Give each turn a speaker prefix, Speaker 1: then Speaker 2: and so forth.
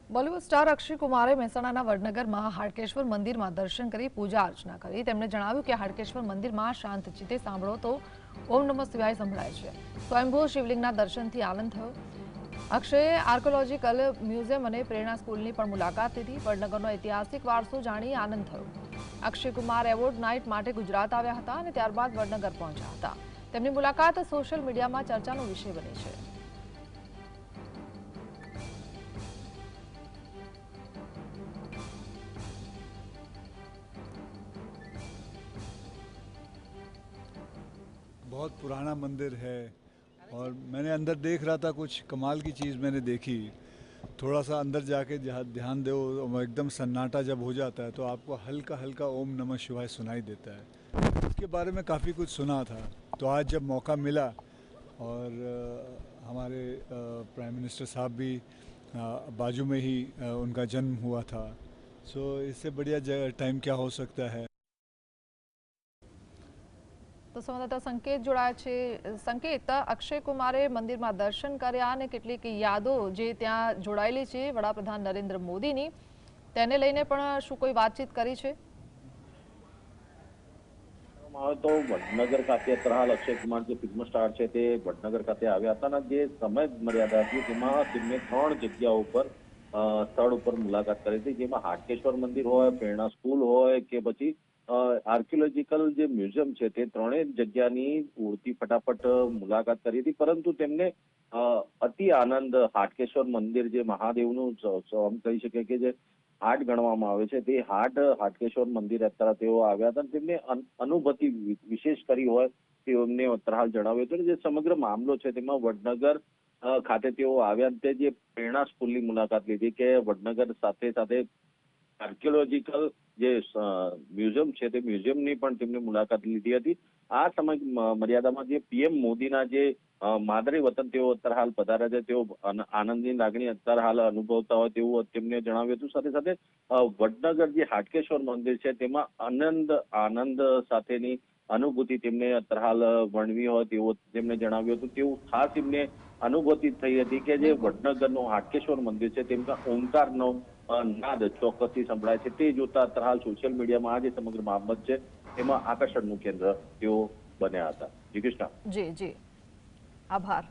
Speaker 1: Bollywood star Akshay કુમારે મહેસાણાના વડનગરમાં હાડકેશ્વર મંદિરમાં દર્શન કરી પૂજા અર્ચના કરી। તેમણે જણાવ્યું કે હાડકેશ્વર મંદિરમાં શાંત ચિત્તે સાંભળો તો ઓમ નમઃ શિવાય સંભળાય છે। સ્વયંભૂ શિવલિંગના દર્શનથી આનંદ થયો। અક્ષયે આર્કોલોજીકલ મ્યુઝિયમ અને પ્રેરણા સ્કૂલની પણ મુલાકાત લીધી। વડનગરનો ઐતિહાસિક વારસો જાણી આનંદ થયો। અક્ષય કુમાર એવોર્ડ નાઇટ માટે ગુજરાત આવ્યા હતા અને ત્યારબાદ વડનગર પહોંચ્યા હતા। તેમની મુલાકાત સોશિયલ મીડિયામાં ચર્ચાનો વિષય બની છે।
Speaker 2: बहुत पुराना मंदिर है और मैंने अंदर देख रहा था, कुछ कमाल की चीज़ मैंने देखी। थोड़ा सा अंदर जाके ध्यान दो, एकदम सन्नाटा जब हो जाता है तो आपको हल्का हल्का ओम नमः शिवाय सुनाई देता है। इसके बारे में काफ़ी कुछ सुना था, तो आज जब मौका मिला और हमारे प्राइम मिनिस्टर साहब भी बाजू में ही उनका जन्म हुआ था, सो इससे बढ़िया टाइम क्या हो सकता है।
Speaker 1: तो संवाददाता संकेत जोड़ाया छे। संकेत, अक्षय कुमारे मंदिर में दर्शन कर्या ने કેટલીક યાદો જે ત્યાં જોડાયેલી છે વડાપ્રધાન નરેન્દ્ર મોદીની, તેને લઈને પણ શું કોઈ વાતચીત કરી છે?
Speaker 3: तो वडनगर खाते અત્યારે અક્ષય કુમાર જે ફિલ્મ સ્ટાર છે તે વડનગર ખાતે આવ્યા હતા અને જે સમય મર્યાદા હતી તેમાં તેમને 3 જગ્યાઓ પર સ્થળ ઉપર મુલાકાત કરી હતી, જેમાં હાટકેશ્વર મંદિર હોય, પ્રેરણા સ્કૂલ હોય કે પછી આર્કિયોલોજીકલ જે મ્યુઝિયમ છે તે ત્રણેય જગ્યાની ઉડતી ફટાફટ મુલાકાત કરી હતી। પરંતુ તેમને અતિ આનંદ હાટકેશ્વર મંદિર જે મહાદેવનું આમ કહી શકે કે જે હાટ ગણવામાં આવે છે તે હાટકેશ્વર મંદિર અત્યારે તેઓ આવ્યા હતા। તેમને અનુભૂતિ વિશેષ કરી હોય તેમને અત્યારે જણાવ્યું હતું। જે સમગ્ર મામલો છે તેમાં વડનગર ખાતે તેઓ આવ્યા તે જે પ્રેરણા સ્કૂલની મુલાકાત લીધી કે વડનગર સાથે સાથે આર્કિયોલોજીકલ જે મ્યુઝિયમ છે તે મ્યુઝિયમની પણ તેમને મુલાકાત લીધી હતી। આ સમય મર્યાદામાં જે પીએમ મોદીના જે માદરે વતન તેઓ અત્યારે હાલ પધાર્યા છે, તેઓ આનંદની લાગણી અત્યારે હાલ અનુભવતા હોય તેવું તેમને જણાવ્યું હતું। સાથે સાથે વડનગર જે હાટકેશ્વર મંદિર છે તેમાં આનંદ સાથેની અનુભૂતિ તેમને અત્યારે હાલ વર્ણવી હોય તેવું તેમને જણાવ્યું હતું। તેવું ખાસ એમને અનુભૂતિ થઈ હતી કે જે વડનગરનું હાટકેશ્વર મંદિર છે તેમાં ઓમકારનો નાદ ચોક્કસથી સંભળાય છે। તે જોતા અત્યારે હાલ સોશિયલ મીડિયામાં આ જે સમગ્ર બાબત છે તેમાં આકર્ષણનું કેન્દ્ર તેઓ બન્યા હતા। જી કૃષ્ણ।
Speaker 1: જી જી, આભાર।